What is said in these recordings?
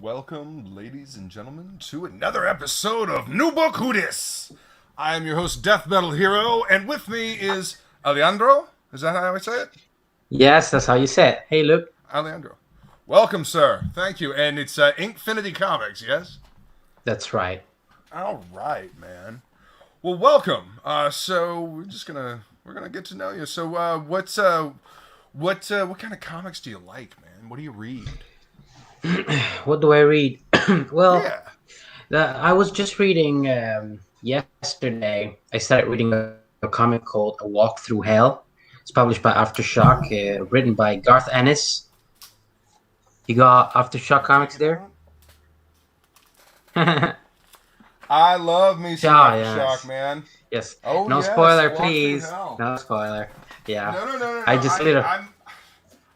welcome, ladies and gentlemen, to another episode of New Book Who Dis. I am your host, Death Metal Hero, and with me is Aleandro. Is that how I say it? Yes, that's how you say it. Hey, Luke. Aleandro. Welcome, sir. Thank you. And it's INKFINITY COMICS, yes? That's right. All right, man. Well, welcome. So we're gonna get to know you. So, what kind of comics do you like, man? What do you read? What do I read? Well, Yeah. I was just reading yesterday. I started reading a comic called A Walk Through Hell. It's published by Aftershock, written by Garth Ennis. You got Aftershock comics there? I love me some Aftershock, man. Yes. Oh, no yes. spoiler, Walk please. Through Hell. No spoiler. Yeah. No. I just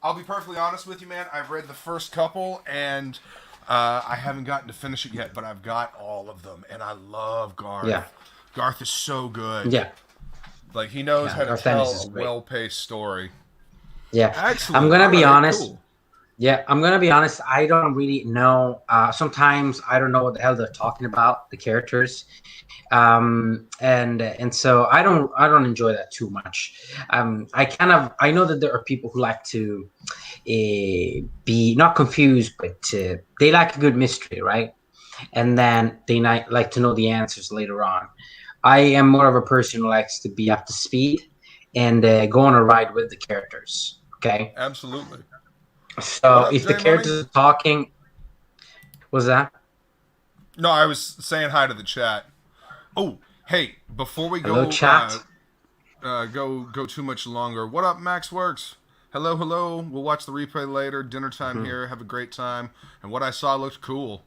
I'll be perfectly honest with you, man. I've read the first couple, and I haven't gotten to finish it yet, but I've got all of them, and I love Garth. Yeah. Garth is so good. Yeah. Like, he knows how to Garth tell Ennis is a great. well-paced story. Yeah. Excellent. I'm gonna be honest. Cool. Yeah, I'm gonna be honest. I don't really know. Sometimes I don't know what the hell they're talking about, the characters, and so I don't enjoy that too much. I know that there are people who like to be not confused, but they like a good mystery, right? And then they like to know the answers later on. I am more of a person who likes to be up to speed and go on a ride with the characters. Okay. Absolutely. So up, if the J characters are talking, what's that? No, I was saying hi to the chat. Oh, hey, before we Hello, go chat. go too much longer. What up, Max Works? Hello. We'll watch the replay later. Dinner time here. Have a great time. And what I saw looked cool.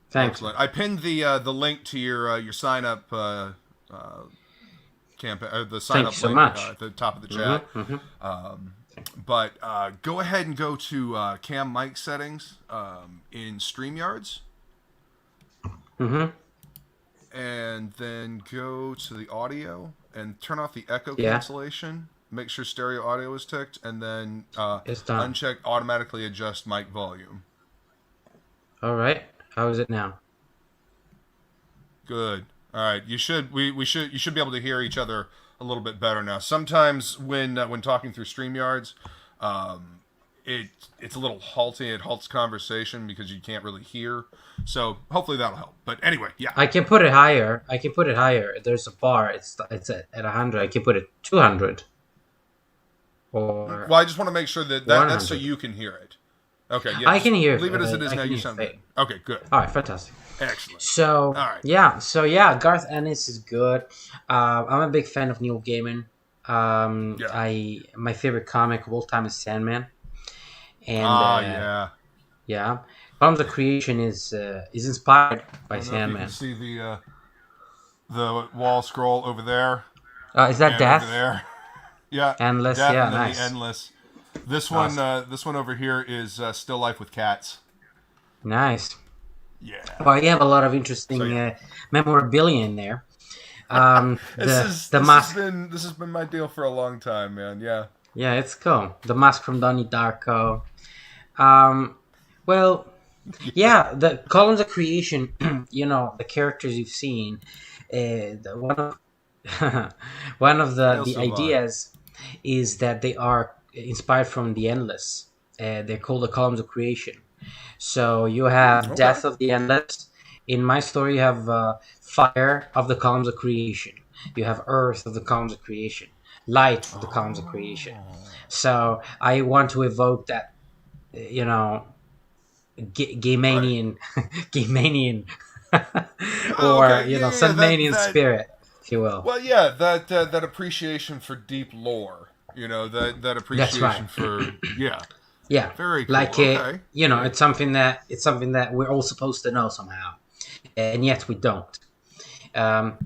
Thanks. Excellent. I pinned the link to your sign up campaign, the sign up link at the top of the chat. But go ahead and go to cam mic settings in StreamYards. And then go to the audio and turn off the echo cancellation. Make sure stereo audio is ticked, and then uncheck automatically adjust mic volume. All right. How is it now? Good. All right. You should be able to hear each other a little bit better now. Sometimes when talking through StreamYards, it's a little halting. It halts conversation because you can't really hear. So hopefully that'll help. But anyway, yeah. I can put it higher. There's a bar. It's at 100. I can put it 200. Or well, I just want to make sure that's so you can hear it. Okay. Yeah. I can hear. Leave it as it is now. You sound good. Okay. Good. All right. Fantastic. Excellent. So all right. Yeah. Garth Ennis is good. I'm a big fan of Neil Gaiman. My favorite comic of all time is Sandman. And Palms of Creation is inspired by Sandman. You can see the wall scroll over there. Is that Death? Over there. Yeah. Endless. Death, yeah. And then Nice. The Endless. This one over here is Still Life with Cats. Nice. Yeah. Well, you have a lot of interesting memorabilia in there. This has been my deal for a long time, man. Yeah. Yeah, it's cool. The Mask from Donnie Darko. Well, yeah, the columns of creation. The characters you've seen. One of the ideas is that they are inspired from the Endless. They're called the columns of creation. So you have Death of the Endless. In my story, you have Fire of the columns of creation. You have Earth of the columns of creation. Light of the columns of creation. So I want to evoke that, Gaymanian, or Sandmanian spirit, if you will. Well, yeah, that appreciation for deep lore. That appreciation for Yeah, very cool. Like it's something that we're all supposed to know somehow, and yet we don't. And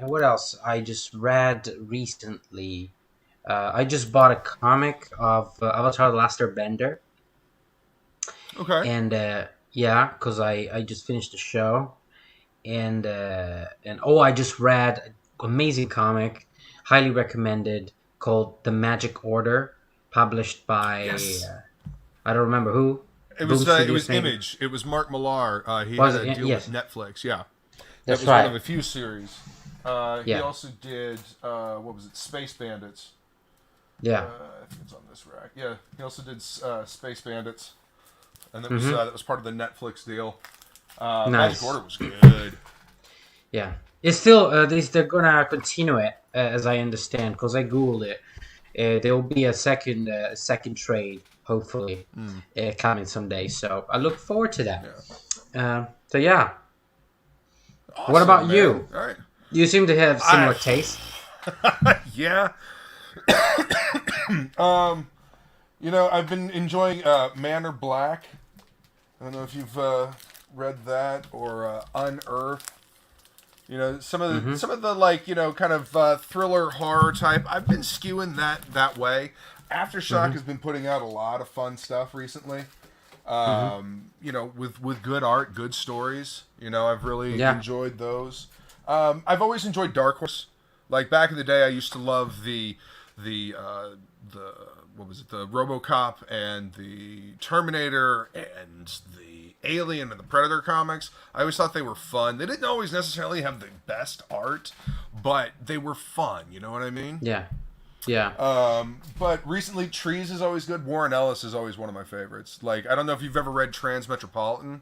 what else? I just read recently. I just bought a comic of Avatar: The Last Airbender. Okay. And because I just finished the show, and I just read an amazing comic, highly recommended, called The Magic Order, published by I don't remember who. It Boom was it Studios was made Image. It was Mark Millar. He Was had a it? deal Yes, with Netflix. Yeah, that that's was right. one of a few series. He Yeah, also did what was it? Space Bandits. yeah. I think it's on this rack. Yeah, he also did Space Bandits, and Mm-hmm. that was part of the Netflix deal. Magic Nice. Order was good. Yeah, it's still they're gonna continue it as I understand because I googled it. There will be a second trade hopefully coming someday. So I look forward to that. Yeah. So yeah, what Awesome, about man. you? All right. You seem to have I similar taste. yeah. I've been enjoying Man or Black. I don't know if you've read that or Unearth. Mm-hmm. Some of the like kind of thriller horror type. I've been skewing that way. Aftershock Mm-hmm. has been putting out a lot of fun stuff recently. Mm-hmm. With good art, good stories. I've really Yeah. enjoyed those. I've always enjoyed Dark Horse. Like back in the day, I used to love the what was it? The RoboCop and the Terminator and the Alien and the Predator comics. I always thought they were fun. They didn't always necessarily have the best art, but they were fun. You know what I mean? Yeah. Yeah. But recently, Trees is always good. Warren Ellis is always one of my favorites. Like, I don't know if you've ever read Transmetropolitan,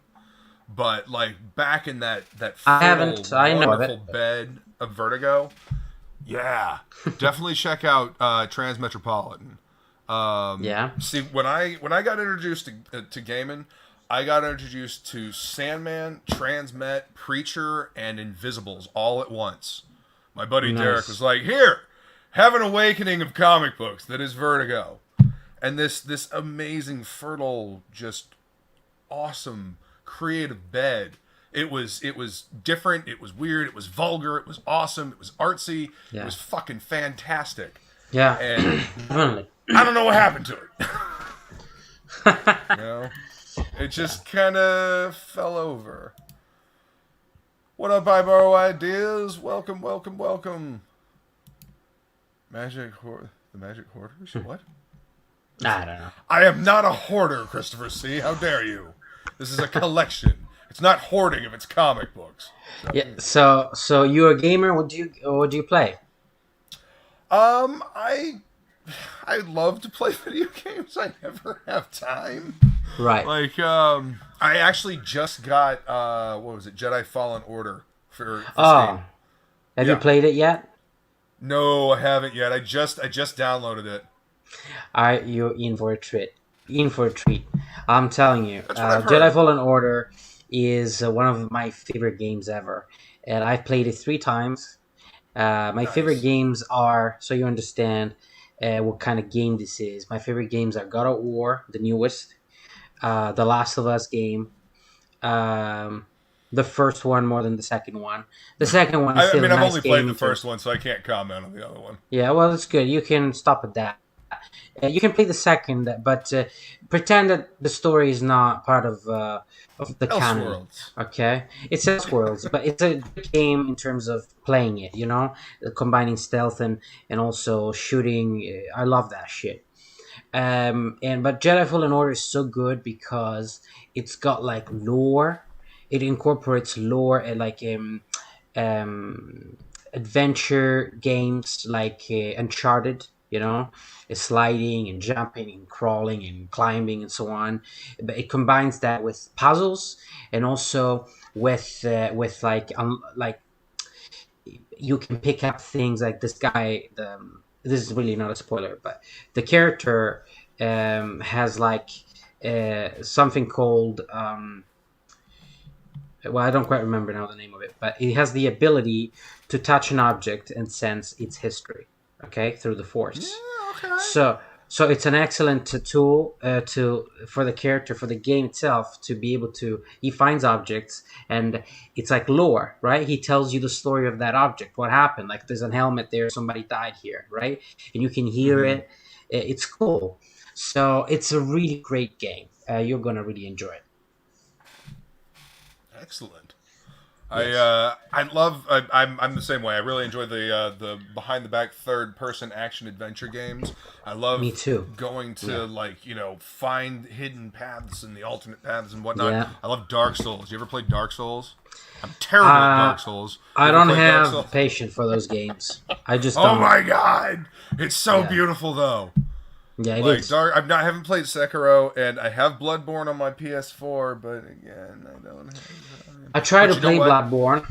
but like back in that I fertile, haven't. I know of wonderful it. bed of Vertigo. Yeah, definitely check out Transmetropolitan. Yeah. See, when I got introduced to gaming, I got introduced to Sandman, Transmet, Preacher, and Invisibles all at once. My buddy Derek was Nice. like, "Here, have an awakening of comic books that is Vertigo," and this amazing, fertile, just awesome, creative bed. It was different. It was weird. It was vulgar. It was awesome. It was artsy. It Yeah. was fucking fantastic. Yeah. And Definitely. I don't know what happened to it. you know, it just kind of fell over. What up, I Borrow Ideas? Welcome, welcome, welcome. The Magic Hoarders? What? I don't know. I am not a hoarder, Christopher C. How dare you? This is a collection. It's not hoarding if it's comic books. Yeah. So you're a gamer. What do you play? I love to play video games. I never have time. Right. Like, I actually just got what was it? Jedi Fallen Order for Steam. Have you played it yet? No, I haven't yet. I just downloaded it. You're in for a treat. In for a treat. I'm telling you, That's what I've heard. Jedi Fallen Order is one of my favorite games ever, and I've played it 3 times. My Nice. favorite games are, so you understand what kind of game this is. My favorite games are God of War, the newest, The Last of Us game, the first one more than the second one. The second one is I still mean, a I've nice only game played the to- first one, so I can't comment on the other one. Yeah, well, it's good. You can stop at that. You can play the second, but pretend that the story is not part of the canon. Elseworlds. Okay, it's Elseworlds, but it's a good game in terms of playing it. Combining stealth and also shooting. I love that shit. But Jedi Fallen Order is so good because it's got like lore. It incorporates lore and like adventure games like Uncharted. Sliding and jumping and crawling and climbing and so on. But it combines that with puzzles and also with like you can pick up things like this guy. This is really not a spoiler, but the character has like something called. Well, I don't quite remember now the name of it, but he has the ability to touch an object and sense its history. Okay, through the Force. Yeah, okay. So it's an excellent tool for the character, for the game itself, to be able to. He finds objects, and it's like lore, right? He tells you the story of that object, what happened. Like there's a helmet there, somebody died here, right? And you can hear it. It's cool. So it's a really great game. You're gonna really enjoy it. Excellent. I'm the same way. I really enjoy the behind the back third person action adventure games. I Me love too. going to find hidden paths and the alternate paths and whatnot. Yeah. I love Dark Souls. You ever played Dark Souls? I'm terrible at Dark Souls. I don't have patience for those games. I just don't. Oh my god, it's so beautiful though. Yeah, it is. I haven't played Sekiro, and I have Bloodborne on my PS4, but again, I don't have. I tried to play Bloodborne,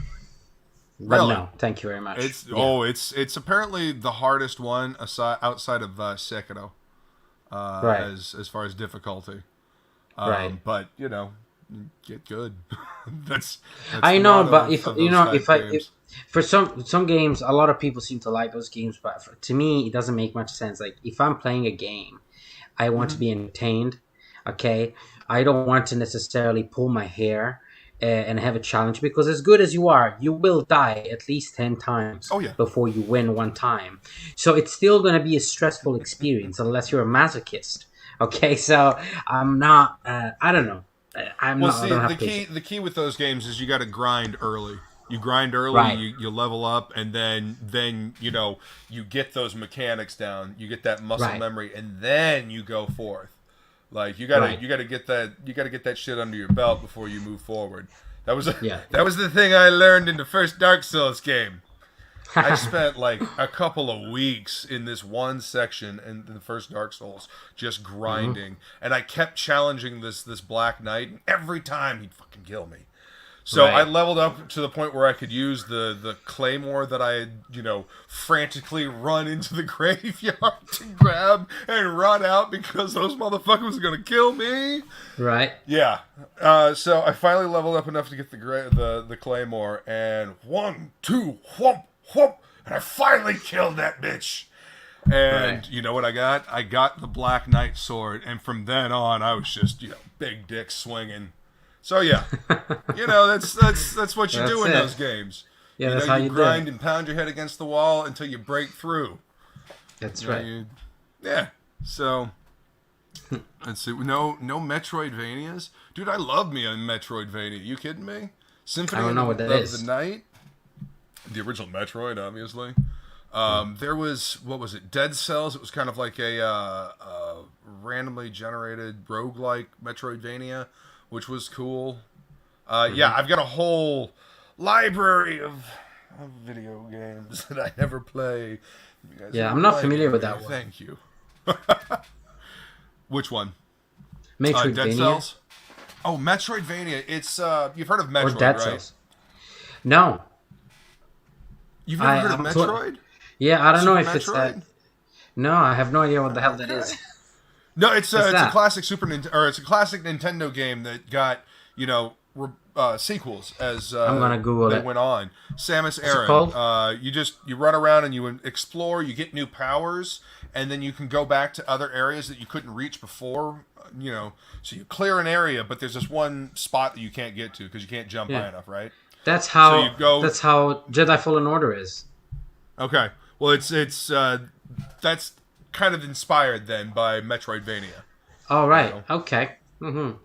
but really? no, thank you very much. It's apparently the hardest one outside of Sekiro, as far as difficulty. But get good. that's I know, but if for some games, a lot of people seem to like those games, but to me, it doesn't make much sense. Like, if I'm playing a game, I want to be entertained, okay? I don't want to necessarily pull my hair and have a challenge, because as good as you are, you will die at least 10 times before you win one time. So it's still going to be a stressful experience unless you're a masochist, okay? So I'm not, I don't know. The key with those games is you got to grind early. You grind early, you level up, and then you get those mechanics down. You get that muscle memory, and then you go forth. Like you gotta get that shit under your belt before you move forward. That was the thing I learned in the first Dark Souls game. I spent like a couple of weeks in this one section in the first Dark Souls, just grinding, and I kept challenging this Black Knight, and every time he'd fucking kill me. So I leveled up to the point where I could use the claymore that I had, frantically run into the graveyard to grab and run out because those motherfuckers were gonna kill me. Right. Yeah. So I finally leveled up enough to get the claymore, and 1, 2, whoop, whoop, and I finally killed that bitch. And you know what I got? I got the Black Knight sword, and from then on, I was just big dick swinging. So yeah, that's what you do in those games. Yeah, that's how you grind and pound your head against the wall until you break through. That's right. So let's see. No Metroidvanias, dude. I love me a Metroidvania. You kidding me? Symphony I don't know what that is. The Night, the original Metroid, obviously. There was, what was it? Dead Cells. It was kind of like a randomly generated roguelike Metroidvania, which was cool. Yeah, I've got a whole library of video games that I never play. I'm not familiar with that one. Thank you. Which one? Metroidvania. Dead Cells? Oh, Metroidvania. It's, you've heard of Metroid, or Dead right? Cells. No. You've never heard of Metroid? I don't know if Metroid? it's that. No, I have no idea what the hell that is. No, it's a classic it's a classic Nintendo game that got sequels as I'm gonna Google they it. went on. Samus Aran. You run around and you explore. You get new powers, and then you can go back to other areas that you couldn't reach before. So you clear an area, but there's this one spot that you can't get to because you can't jump high enough, right? That's how. That's how Jedi Fallen Order is. Okay. Well, it's that's kind of inspired then by Metroidvania. Oh, right. Okay. Mm-hmm.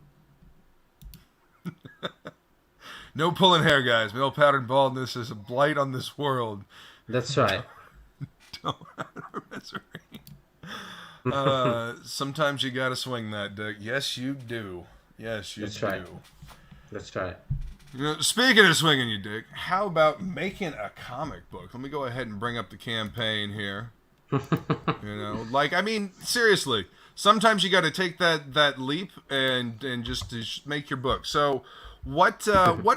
No pulling hair, guys. Male pattern baldness is a blight on this world. That's right. Don't sometimes you gotta swing that dick. Yes, you do. Yes, you do. Right. That's right. Speaking of swinging your dick, how about making a comic book? Let me go ahead and bring up the campaign here. Seriously, sometimes you got to take that leap and just make your book. So, what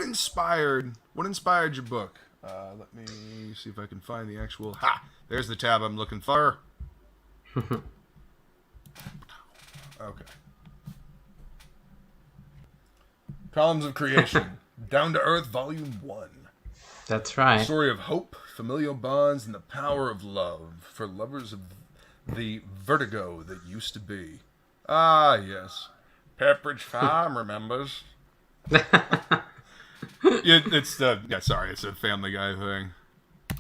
inspired your book? Let me see if I can find the actual. There's the tab I'm looking for. Okay. Columns of Creation. Down to Earth, Volume 1. That's right. Story of hope, familial bonds, and the power of love for lovers of the vertigo that used to be. Ah, yes. Pepperidge Farm remembers. It's a Family Guy thing.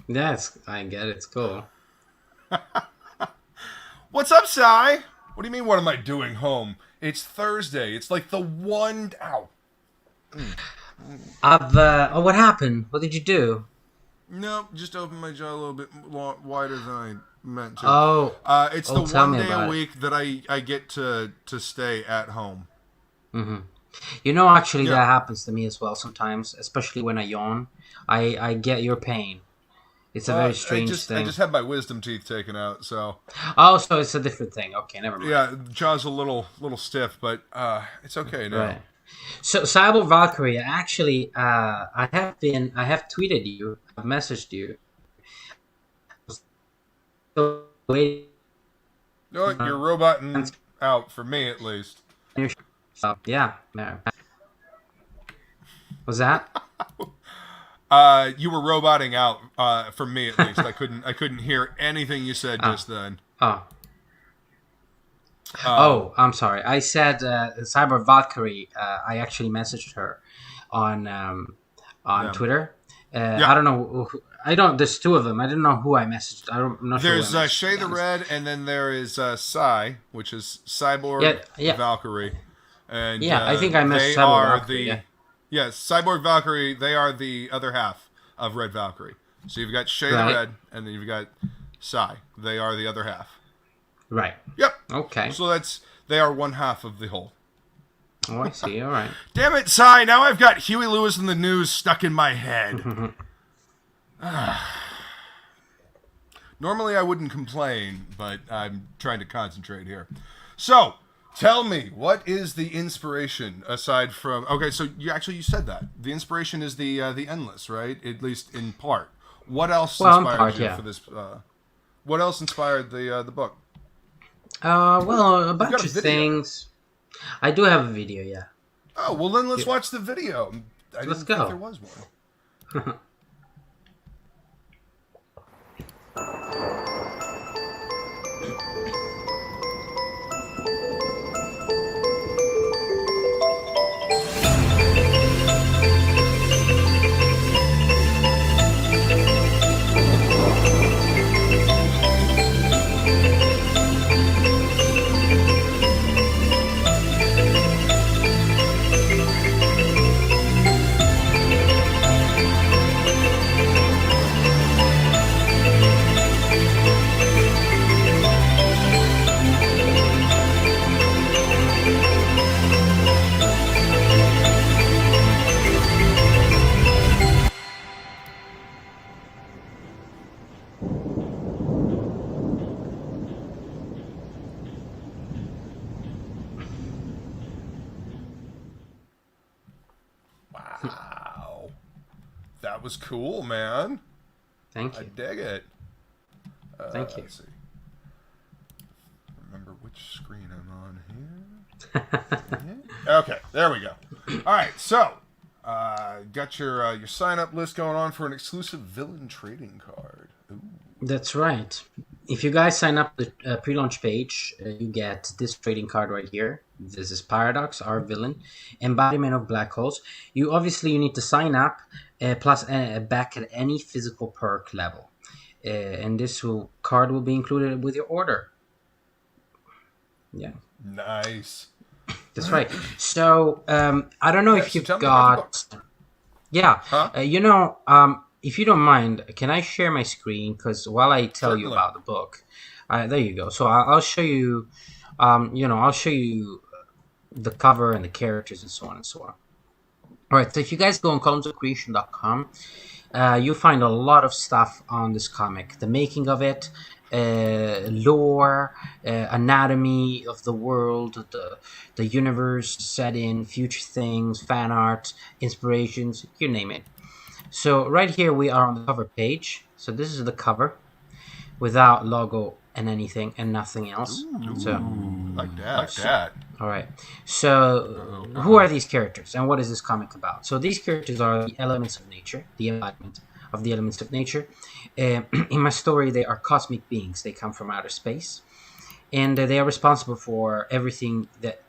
Yes, I get it. It's cool. What's up, Cy? What do you mean, what am I doing home? It's Thursday. It's like the one... Ow. What happened? What did you do? Nope, just opened my jaw a little bit wider than I meant to. It's the one day a week that I get to stay at home. Mm-hmm. You know, actually, that happens to me as well sometimes, especially when I yawn. I get your pain. It's a very strange thing. I just had my wisdom teeth taken out, so. Oh, so it's a different thing. Okay, never mind. Yeah, jaw's a little stiff, but it's okay now. Right. So, Cyber Valkyrie, actually, I have tweeted you, I've messaged you. Wait. No, you're roboting out for me at least. Yeah. Was that? You were roboting out for me at least. I couldn't hear anything you said just then. I'm sorry. I said Cyber Valkyrie. I actually messaged her on Twitter. I don't know. There's two of them. I don't know who I messaged. I'm not sure. There's Shay the Red, and then there is Psy, which is Cyborg Valkyrie. And I think I messaged Cyborg Valkyrie. Cyborg Valkyrie. They are the other half of Red Valkyrie. So you've got Shay the Red, and then you've got Psy. They are the other half. Right. Yep. Okay. So they are one half of the whole. Oh, I see. All right. Damn it, Psy! Now I've got Huey Lewis and the News stuck in my head. Normally I wouldn't complain, but I'm trying to concentrate here. So, tell me, what is the inspiration aside from? Okay, so you said that the inspiration is the Endless, right? At least in part. What else inspired you for this? What else inspired the book? A bunch of things. I do have a video, yeah. Oh, well then let's watch the video. Let's go. Think there was one. Wow. That was cool, man. Thank you. I dig it. Thank you. Let's see. Remember which screen I'm on here. Okay, there we go. All right, so got your sign-up list going on for an exclusive villain trading card. Ooh. That's right. If you guys sign up the pre-launch page, you get this trading card right here. This is Paradox, our villain, embodiment of black holes. You need to sign up plus back at any physical perk level, and this card will be included with your order. Yeah. Nice. That's right. So I don't know if you've got. Yeah. Huh? If you don't mind, can I share my screen? Because while I tell you about the book, there you go. So I'll show you. I'll show you the cover and the characters and so on and so on. All right. So if you guys go on columnsofcreation.com, you'll find a lot of stuff on this comic, the making of it, lore, anatomy of the world, the universe, setting, future things, fan art, inspirations, you name it. So right here we are on the cover page. So this is the cover without logo and anything and nothing else. Ooh, so like that. All right. So who are these characters and what is this comic about? So these characters are the elements of nature, the embodiment of the elements of nature. In my story, they are cosmic beings. They come from outer space, and they are responsible for everything that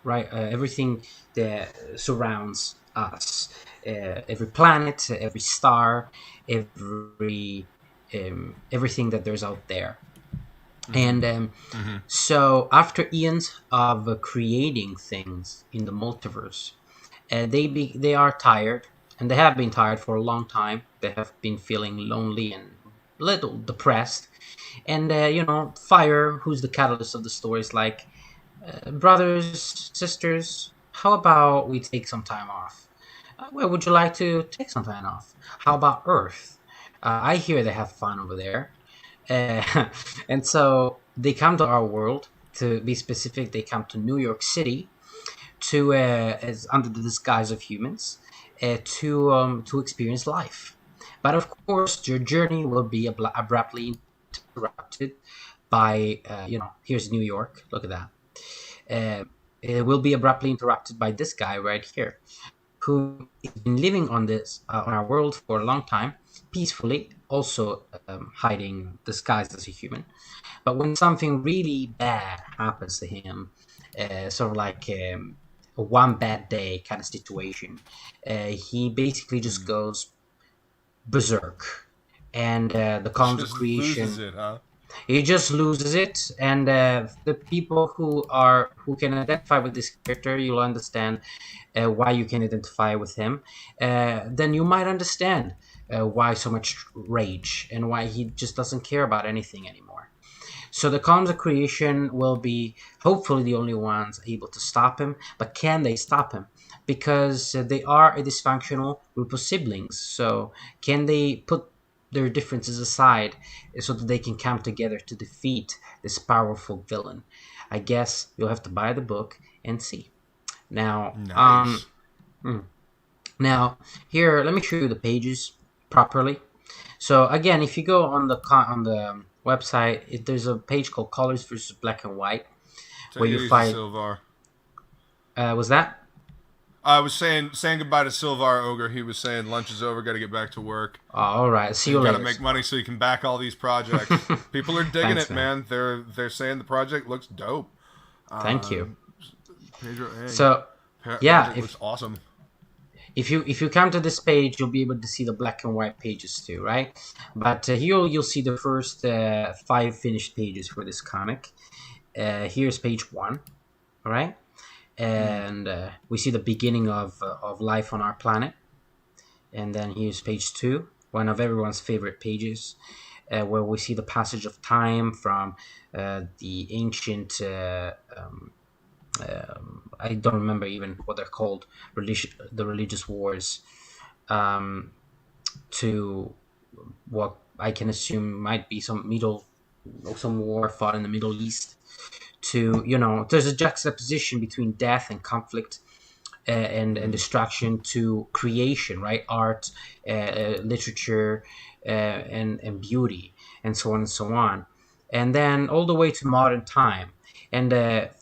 right? Everything that surrounds us. Every planet, every star, everything that there's out there. And so after eons of creating things in the multiverse, They are tired, and they have been tired for a long time. They have been feeling lonely and a little depressed. And Fire, who's the catalyst of the story, is like, brothers, sisters, how about we take some time off? Where would you like to take some time off? How about Earth? I hear they have fun over there. And so they come to our world. To be specific, they come to New York City as under the disguise of humans to experience life. But of course, your journey will be abruptly interrupted by here's New York. Look at that. It will be abruptly interrupted by this guy right here, who has been living on our world for a long time, peacefully, also hiding, disguised as a human. But when something really bad happens to him, sort of like a one bad day kind of situation, he basically just goes berserk, and the columns of creation. Loses it, huh? He just loses it, and the people who can identify with this character, you'll understand why you can identify with him. Then you might understand why so much rage and why he just doesn't care about anything anymore. So the columns of creation will be hopefully the only ones able to stop him. But can they stop him? Because they are a dysfunctional group of siblings. So can they put their differences aside so that they can come together to defeat this powerful villain? I guess you'll have to buy the book and see. Now, nice. Now here, let me show you the pages properly. So again, if you go on the website, there's a page called Colors versus Black and White, where you find Silvar. Was that? I was saying goodbye to Silvar Ogre. He was saying lunch is over, got to get back to work. All right, see you later. Got to make money so you can back all these projects. People are digging it, man. They're saying the project looks dope. Thank you. Pedro, hey, so yeah, it looks awesome. If you come to this page, you'll be able to see the black and white pages too, right? But here you'll see the first 5 finished pages for this comic. Here's page 1, all right? And we see the beginning of life on our planet. And then here's page 2, one of everyone's favorite pages, where we see the passage of time from the ancient... I don't remember even what they're called, the religious wars, to what I can assume might be some war fought in the Middle East. To there's a juxtaposition between death and conflict, and destruction, to creation, right? Art, literature, and beauty, and so on and so on, and then all the way to modern time. And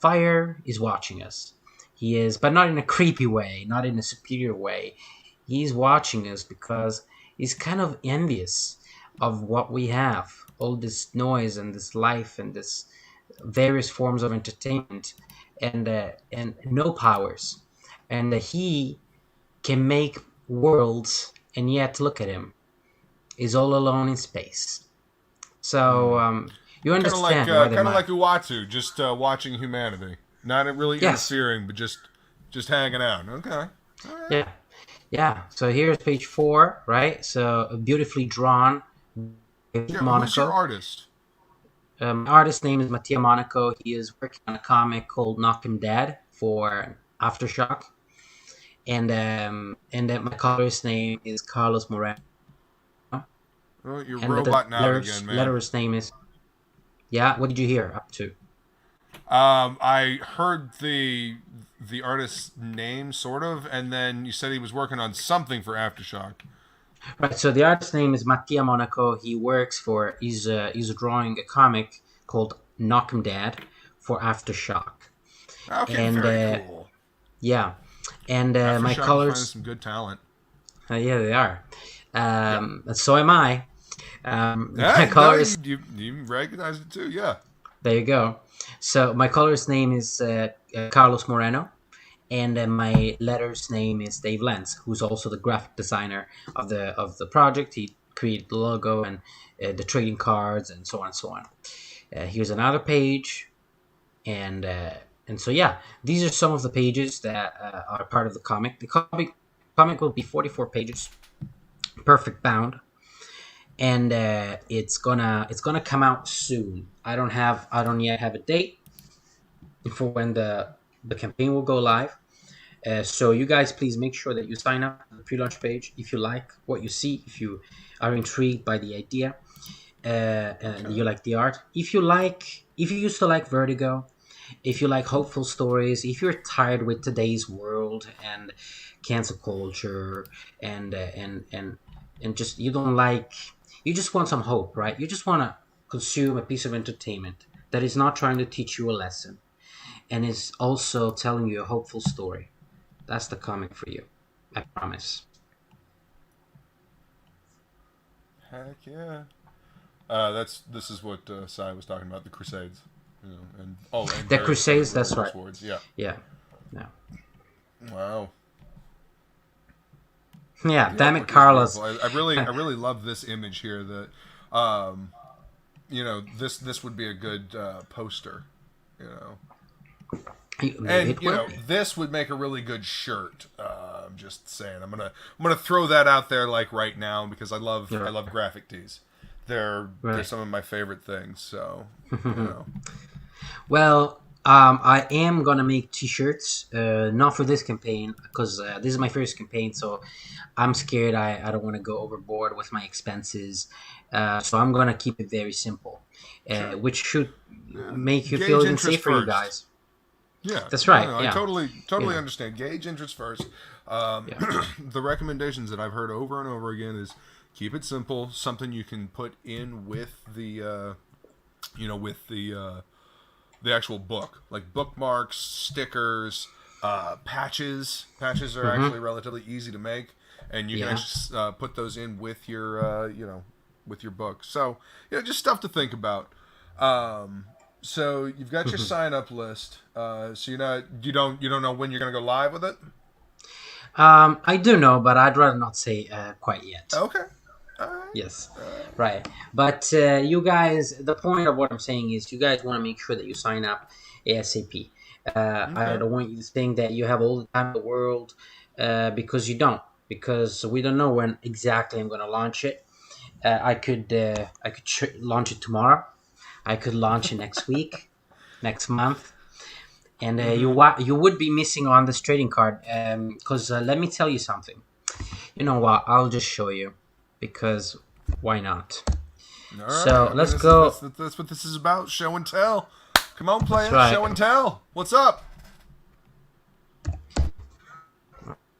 Fire is watching us. He is, but not in a creepy way, not in a superior way. He's watching us because he's kind of envious of what we have. All this noise and this life and this various forms of entertainment, and no powers. And he can make worlds, and yet look at him. He's all alone in space. So... you understand, kind of like Uatu, just watching humanity, not really interfering, but just hanging out. Okay. Right. Yeah. So here's page 4, right? So beautifully drawn. Monaco. Who's your artist? Artist's name is Mattia Monaco. He is working on a comic called Knock 'Em Dead for Aftershock, and my colorist's name is Carlos Moreno. Oh, you're robot now again, man. Letter's name is. Yeah, what did you hear up to? I heard the artist's name, sort of, and then you said he was working on something for Aftershock. Right, so the artist's name is Mattia Monaco. He's drawing a comic called Knock 'Em Dead for Aftershock. Okay, very cool. Yeah, and my colors... finding some good talent. Yeah, they are. So am I. My colors. No, you recognize it too, yeah. There you go. So my colorist's name is Carlos Moreno, and my letter's name is Dave Lenz, who's also the graphic designer of the project. He created the logo and the trading cards and so on and so on. Here's another page, and And so yeah, these are some of the pages that are part of the comic. The comic will be 44 pages, perfect bound, and it's gonna come out soon. I don't yet have a date for when the campaign will go live. So you guys, please make sure that you sign up to the pre-launch page if you like what you see, if you are intrigued by the idea, and you like the art. If you used to like Vertigo, if you like hopeful stories, if you're tired with today's world and cancel culture, and just you just want some hope, right? You just want to consume a piece of entertainment that is not trying to teach you a lesson and is also telling you a hopeful story. That's the comic for you. I promise. Heck yeah. This is what Sai was talking about, the Crusades, and The Crusades. That's right. Swords. Yeah. Yeah. Yeah. Wow. Yeah. Damn it, Carlos. I really love this image here. That, this would be a good poster. And this would make a really good shirt. I'm just saying. I'm gonna throw that out there like right now because I love graphic tees. They're some of my favorite things. So Well, I am gonna make T-shirts. Not for this campaign because this is my first campaign, so I'm scared. I don't want to go overboard with my expenses. So I'm gonna keep it very simple, which should make you feel even safer, you guys. Yeah, that's right. I totally understand. Gauge interest first. The recommendations that I've heard over and over again is keep it simple. Something you can put in with the, the actual book, like bookmarks, stickers, patches. Patches are actually relatively easy to make, and you can actually put those in with your, with your book. So just stuff to think about. So you've got your sign up list. So you don't know when you're gonna go live with it. I do know, but I'd rather not say quite yet. Okay. All right. Yes. Right. But you guys, the point of what I'm saying is, you guys want to make sure that you sign up ASAP. I don't want you to think that you have all the time in the world, because you don't. Because we don't know when exactly I'm going to launch it. I could launch it tomorrow. I could launch it next week, next month, and you would be missing on this trading card. Because let me tell you something. You know what? I'll just show you, because why not? All right. So let's go. That's what this is about. Show and tell. Come on, play it. Right. Show and tell. What's up?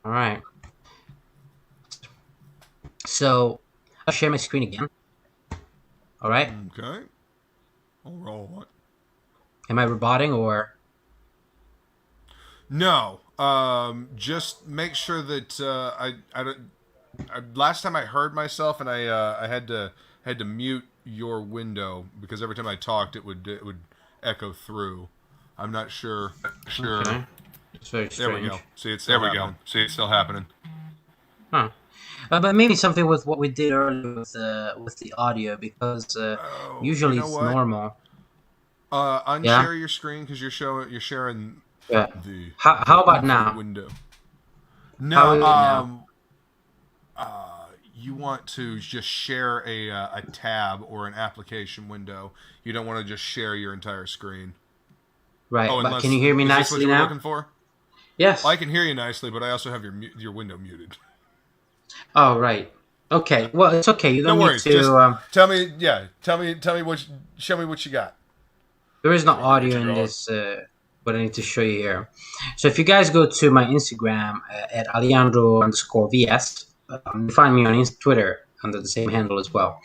All right. So I'll share my screen again. All right. Okay. I'll roll what? Am I roboting or? No. Just make sure that last time I heard myself and I had to mute your window because every time I talked it would echo through. I'm not sure. Okay. It's very strange. There we go. See, it's still happening. See, it's still happening. Huh. But maybe something with what we did earlier with the audio, because usually it's normal. Unshare your screen because you're sharing the how about now? Window. No, you want to just share a tab or an application window. You don't want to just share your entire screen. Right. But can you hear me nicely now? Is this what you were looking for? Yes. I can hear you nicely, but I also have your window muted. Oh, right. Okay. Well, it's okay. You don't need to. Just tell me. Yeah. Tell me. Show me what you got. There is no audio in this, but I need to show you here. So if you guys go to my Instagram at Aleandro_VS, you find me on Twitter under the same handle as well.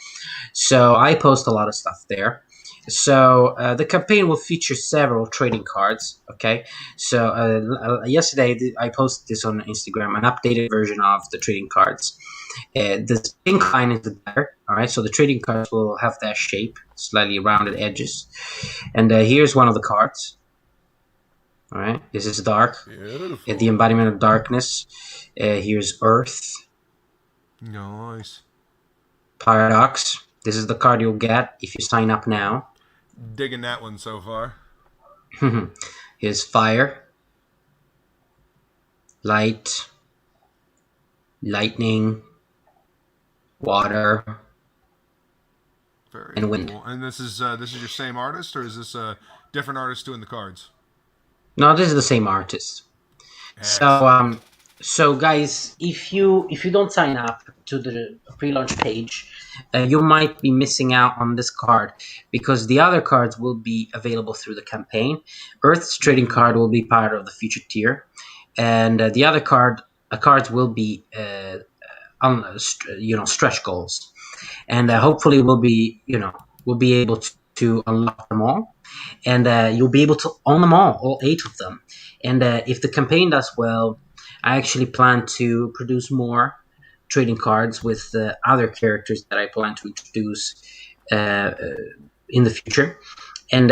So I post a lot of stuff there. So the campaign will feature several trading cards. Okay, so yesterday I posted this on Instagram, an updated version of the trading cards. The pink line is the better. All right, so the trading cards will have that shape, slightly rounded edges. And here's one of the cards. All right, this is dark. Beautiful. The embodiment of darkness. Here's Earth. Nice. Paradox. This is the card you'll get if you sign up now. Digging that one so far. is fire, light, lightning, water, Very and cool. wind. And this is your same artist, or is this a different artist doing the cards? No, this is the same artist. Excellent. So guys, if you don't sign up to the pre-launch page, you might be missing out on this card because the other cards will be available through the campaign. Earth's trading card will be part of the future tier, and the other cards will be stretch goals, and hopefully we'll be able to unlock them all, and you'll be able to own them all 8 of them. And if the campaign does well, I actually plan to produce more trading cards with other characters that I plan to introduce in the future. And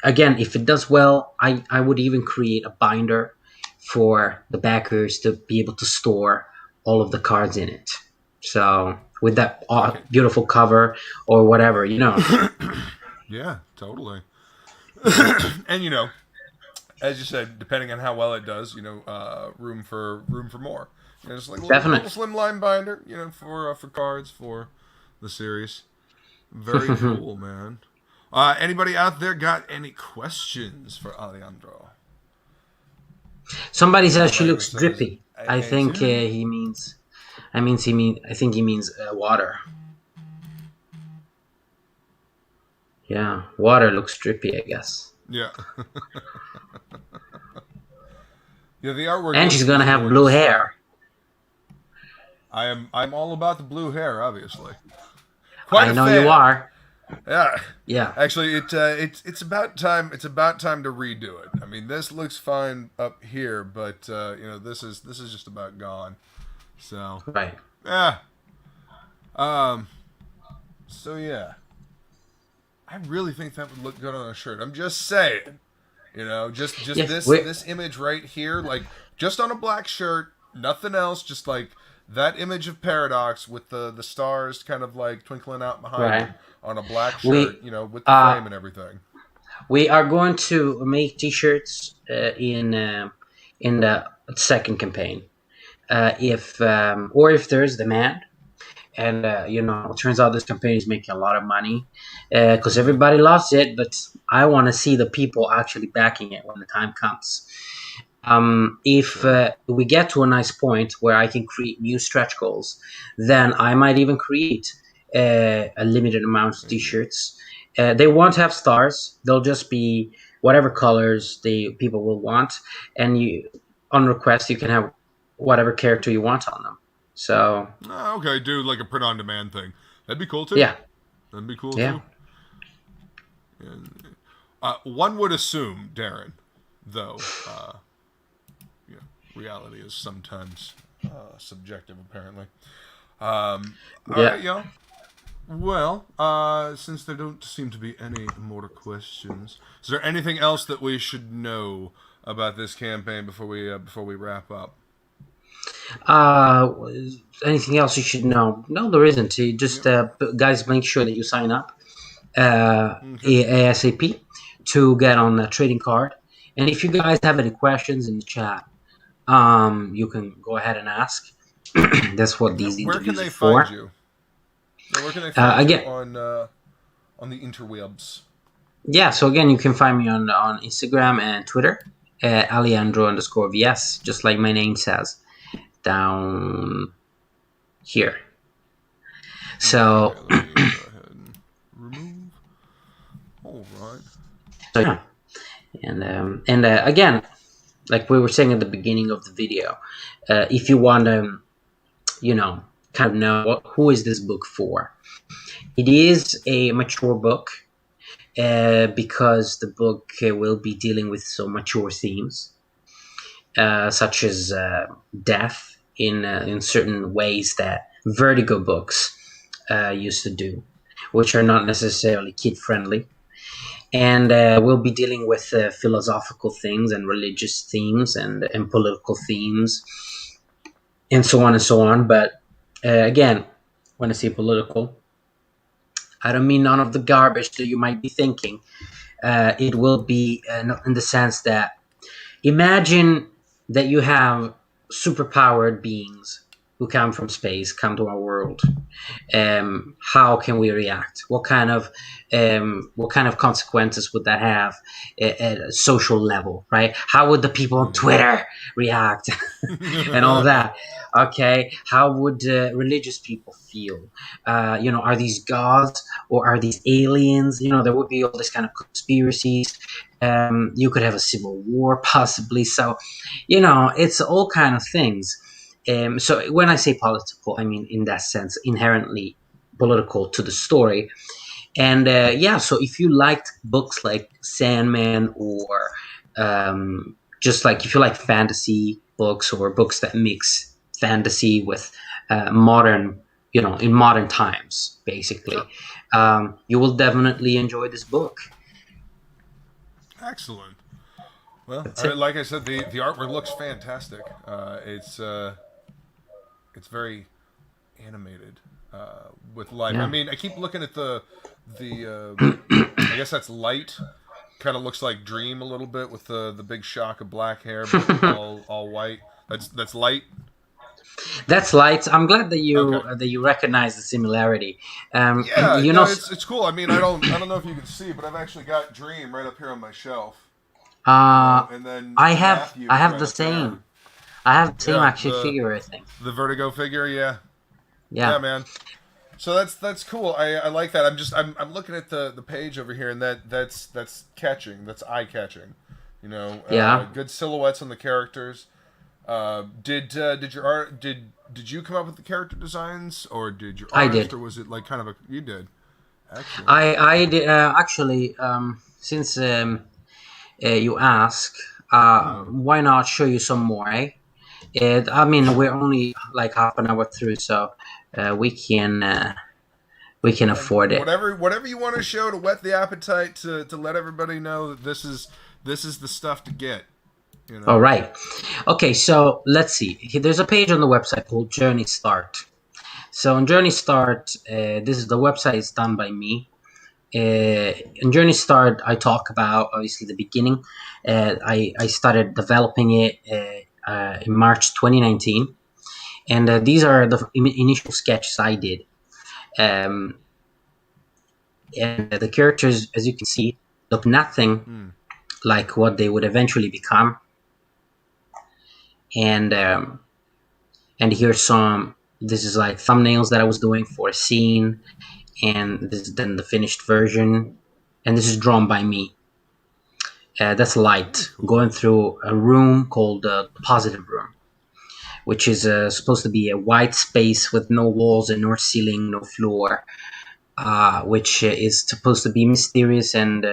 again, if it does well, I would even create a binder for the backers to be able to store all of the cards in it. So with that beautiful cover or whatever, Yeah, totally. And as you said, depending on how well it does, room for more. Just like a little slimline binder, for cards for the series. Very cool, man. Anybody out there got any questions for Aleandro? Somebody says she looks drippy. I think he means. I think he means water. Yeah, water looks drippy, I guess. Yeah. Yeah, the artwork. And she's gonna have blue hair. I'm all about the blue hair, obviously. I know you are. Yeah. Yeah. Actually, it's about time. It's about time to redo it. I mean, this looks fine up here, but this is just about gone. So. Right. Yeah. So yeah. I really think that would look good on a shirt. I'm just saying. Just yes, this image right here, like just on a black shirt, nothing else, just like that image of Paradox with the stars kind of like twinkling out behind him on a black shirt, with the frame and everything. We are going to make t-shirts in the second campaign. If there's demand. And, it turns out this campaign is making a lot of money because everybody loves it, but I want to see the people actually backing it when the time comes. If we get to a nice point where I can create new stretch goals, then I might even create a limited amount of t-shirts. They won't have stars. They'll just be whatever colors the people will want. And on request, you can have whatever character you want on them. So okay, do like a print-on-demand thing. That'd be cool too. Yeah, that'd be cool too. And, one would assume, Darren, though, reality is sometimes subjective. Apparently. Right, well, since there don't seem to be any more questions, is there anything else that we should know about this campaign before we wrap up? Anything else you should know? No, there isn't. You just guys, make sure that you sign up ASAP to get on the trading card. And if you guys have any questions in the chat, you can go ahead and ask. That's what these interviews are for. Where can they find you? Where can they find you on the interwebs? Yeah, so again, you can find me on Instagram and Twitter, Aleandro_VS, just like my name says. Down here. So okay, let me go ahead and remove. All right. So yeah, and again, like we were saying at the beginning of the video, if you want to, kind of know who is this book for, it is a mature book because the book will be dealing with some mature themes. Such as death in certain ways that Vertigo books used to do, which are not necessarily kid-friendly. And we'll be dealing with philosophical things and religious themes and political themes and so on and so on. But again, when I say political, I don't mean none of the garbage that you might be thinking. it will be in the sense that imagine that you have superpowered beings who come from space, come to our world. How can we react? What kind of consequences would that have at a social level, right? How would the people on Twitter react and all that? Okay, how would religious people feel? Are these gods or are these aliens? There would be all this kind of conspiracies. You could have a civil war possibly. So, it's all kind of things. So when I say political, I mean in that sense, inherently political to the story. And so if you liked books like Sandman, or just like if you like fantasy books or books that mix fantasy with modern, in modern times, basically, you will definitely enjoy this book. Excellent. Well, like I said, the artwork looks fantastic. It's very animated with life. Yeah. I mean, I keep looking at the I guess that's Light. Kind of looks like Dream a little bit with the big shock of black hair, but all white. That's Light. That's Light. I'm glad that you recognize the similarity. It's cool. I mean, I don't know if you can see, but I've actually got Dream right up here on my shelf. And then I have the same. There. I have the same figure, I think. The Vertigo figure, yeah, man. So that's cool. I like that. I'm looking at the page over here, and that's catching. That's eye catching. Good silhouettes on the characters. Did you come up with the character designs, or did your artist, I did, or was it like kind of you did? Excellent. I did actually. Since you ask, why not show you some more? Eh? I mean, we're only like half an hour through, so we can afford it. Whatever you want to show to whet the appetite, to let everybody know that this is the stuff to get. All right. Okay, so let's see. There's a page on the website called Journey Start. So on Journey Start, this is the website is done by me. In Journey Start, I talk about obviously the beginning. I started developing it in March 2019, and these are the initial sketches I did. And the characters, as you can see, look nothing like what they would eventually become. And here's some. This is like thumbnails that I was doing for a scene, and this is then the finished version. And this is drawn by me. That's Light going through a room called the Positive Room, which is supposed to be a white space with no walls and no ceiling, no floor, which is supposed to be mysterious, and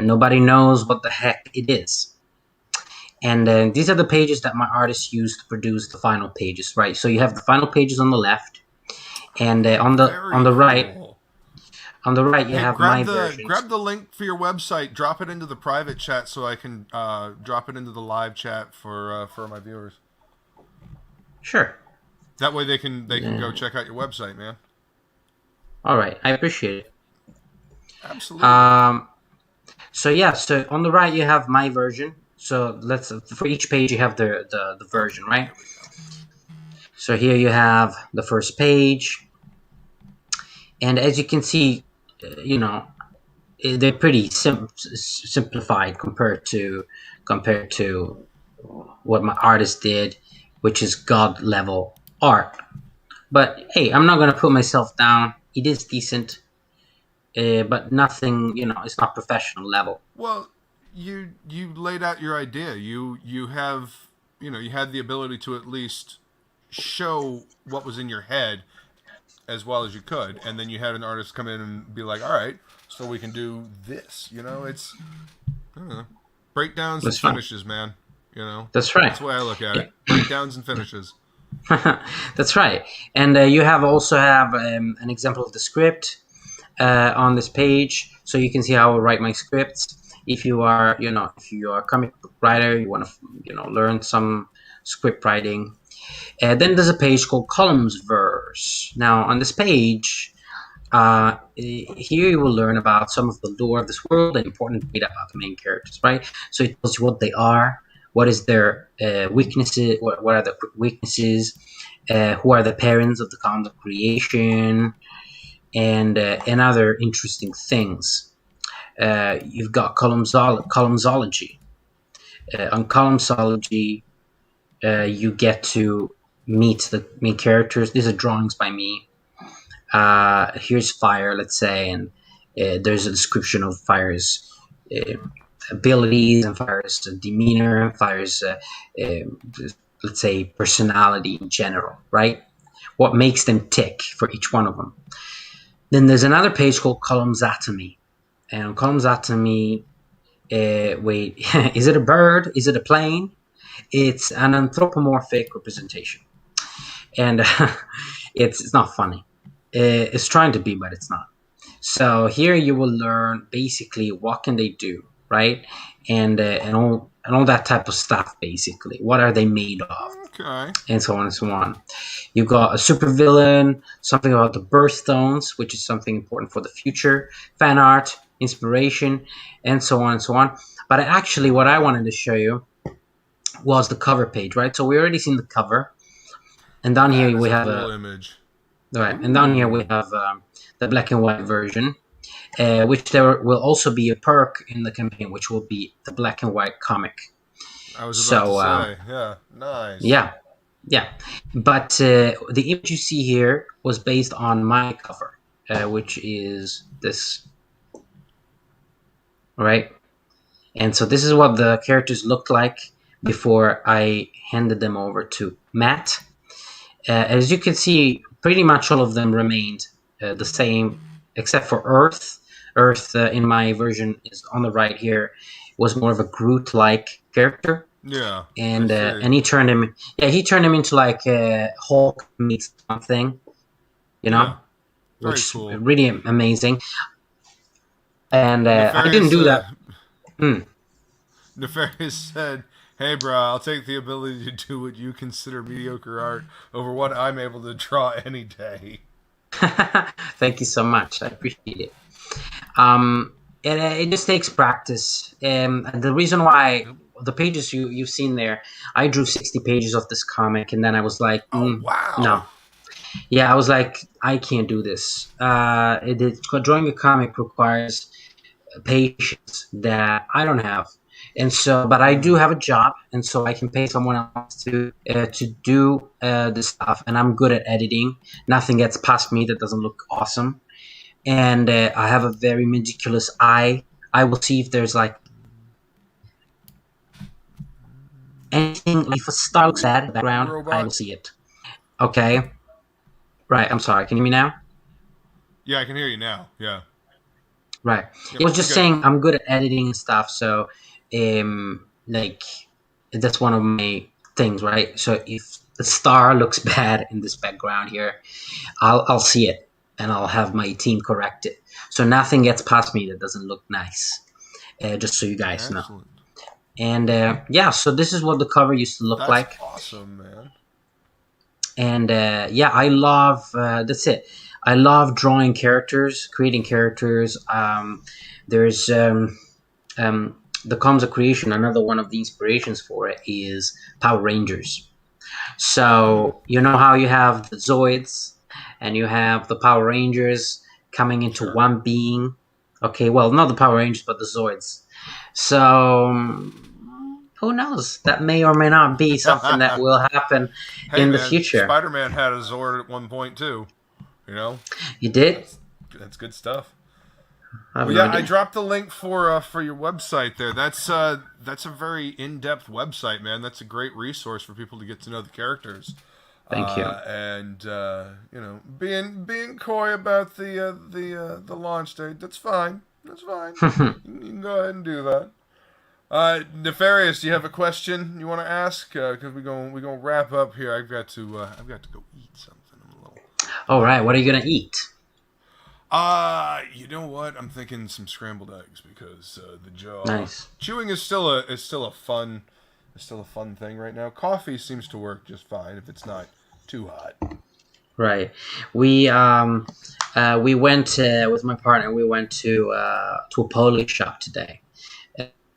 nobody knows what the heck it is. And these are the pages that my artist used to produce the final pages, right? So you have the final pages on the left, and on the right. Cool. On the right, you have my versions. Grab the link for your website. Drop it into the private chat so I can drop it into the live chat for my viewers. Sure. That way they can go check out your website, man. All right, I appreciate it. Absolutely. So on the right you have my version. So for each page you have the version, right? So here you have the first page, and as you can see, they're pretty simplified compared to what my artist did, which is God level art. But hey, I'm not gonna put myself down. It is decent, but nothing. It's not professional level. Well, you laid out your idea. You have you had the ability to at least show what was in your head as well as you could, and then you had an artist come in and be like, all right, so we can do this. It's breakdowns and finishes, man. That's right. That's the way I look at it. Breakdowns and finishes. That's right. And you also have an example of the script on this page, so you can see how I write my scripts. If you are a comic book writer, you want to learn some script writing. Then there's a page called Columns Verse. Now on this page, Here you will learn about some of the lore of this world and important data about the main characters, right? So it tells you what they are, what is their weaknesses, what are the weaknesses, who are the parents of the columns of creation, and other interesting things. You've got columnsology. On columnsology, you get to meet the main characters. These are drawings by me. Here's Fire, let's say, and there's a description of Fire's abilities and Fire's demeanor, Fire's, let's say, personality in general, right? What makes them tick for each one of them. Then there's another page called Columnsatomy. And on Columnsatomy, wait, is it a bird? Is it a plane? It's an anthropomorphic representation. And it's not funny. It's trying to be, but it's not. So here you will learn basically what can they do, right? And all that type of stuff, basically. What are they made of? Okay. And so on and so on. You've got a supervillain, something about the birthstones, which is something important for the future, fan art, inspiration, and so on and so on. But actually, what I wanted to show you was the cover page, right? So we already seen the cover, and down here we have a image. Right, and down here we have the black and white version, which there will also be a perk in the campaign, which will be the black and white comic. I was about to say, yeah, nice. Yeah. But the image you see here was based on my cover, which is this. Right? And so this is what the characters looked like before I handed them over to Matt. As you can see, pretty much all of them remained the same, except for Earth. Earth, in my version, is on the right here, was more of a Groot-like character. Yeah. And he turned him. Yeah, he turned him into like Hulk meets something. You know, yeah. Which is cool. Really amazing. And I didn't do that. Nefarious said, "Hey, bro, I'll take the ability to do what you consider mediocre art over what I'm able to draw any day." Thank you so much. I appreciate it. It just takes practice. The reason why the pages you've seen there, I drew 60 pages of this comic, and then I was like, wow. No. Yeah, I was like, I can't do this. Drawing a comic requires patience that I don't have. And so, but I do have a job, and so I can pay someone else to do this stuff. And I'm good at editing. Nothing gets past me that doesn't look awesome. And I have a very meticulous eye. I will see if there's like anything. Like if a star looks bad in the background, I will see it. Okay. Right. I'm sorry. Can you hear me now? Yeah, I can hear you now. Yeah. Right. It was just saying I'm good at editing and stuff, so like that's one of my things, right? So if the star looks bad in this background here, I'll see it and I'll have my team correct it. So nothing gets past me that doesn't look nice. Just so you guys know. And so this is what the cover used to look like. That's awesome, man. And I love that's it. I love drawing characters, creating characters. There's the Comics of Creation. Another one of the inspirations for it is Power Rangers. So you know how you have the Zoids and you have the Power Rangers coming into one being. Okay, well, not the Power Rangers, but the Zoids. So who knows? That may or may not be something that will happen in the future. Spider-Man had a Zord at one point too. You know, you did. That's good stuff. I dropped the link for your website there. That's a very in-depth website, man. That's a great resource for people to get to know the characters. Thank you. And being coy about the launch date. That's fine. That's fine. You can go ahead and do that. Nefarious, do you have a question you want to ask? Because we're gonna wrap up here. I've got to go eat something. All right, what are you gonna eat? You know what? I'm thinking some scrambled eggs because the jaw. Nice. Chewing is still a fun thing right now. Coffee seems to work just fine if it's not too hot. Right. We went with my partner. We went to a Polish shop today,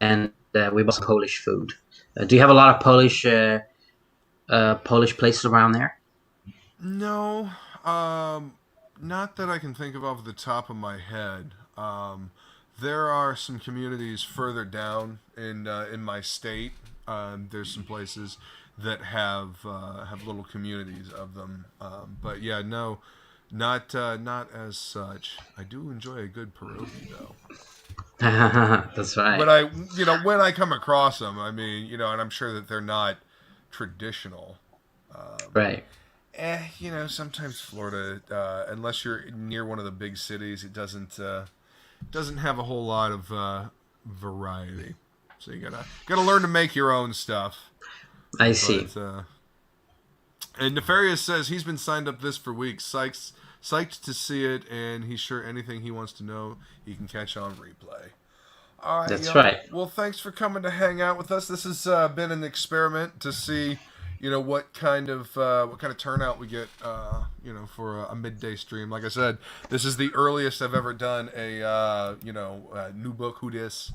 and we bought some Polish food. Do you have a lot of Polish places around there? No, not that I can think of off the top of my head. There are some communities further down in my state. There's some places that have little communities of them. But yeah, no, not as such. I do enjoy a good pierogi though. That's right. When I come across them, I mean, and I'm sure that they're not traditional. Right. Sometimes Florida, unless you're near one of the big cities, it doesn't have a whole lot of variety. So you gotta learn to make your own stuff. I see. And Nefarious says he's been signed up this for weeks. Psyched to see it, and he's sure anything he wants to know he can catch on replay. All right, That's right. Well, thanks for coming to hang out with us. This has been an experiment to see, what kind of turnout we get, for a midday stream. Like I said, this is the earliest I've ever done a new book. Who dis?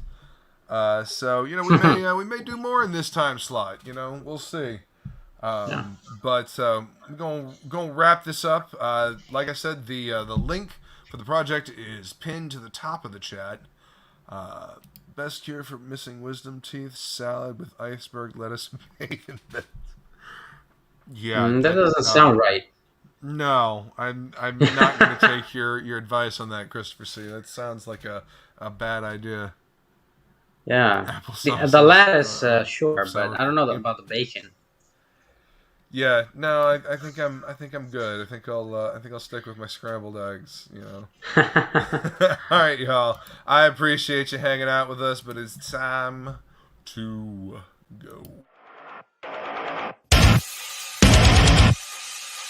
So we may do more in this time slot. We'll see. But I'm going to wrap this up. Like I said, the link for the project is pinned to the top of the chat. Best cure for missing wisdom teeth: salad with iceberg lettuce, bacon. Yeah, that doesn't sound right. No, I'm not going to take your advice on that, Christopher C. That sounds like a bad idea. Yeah, the lettuce, sure, but I don't know about the bacon. Yeah, no, I think I'm good. I think I'll stick with my scrambled eggs. All right, y'all. I appreciate you hanging out with us, but it's time to go.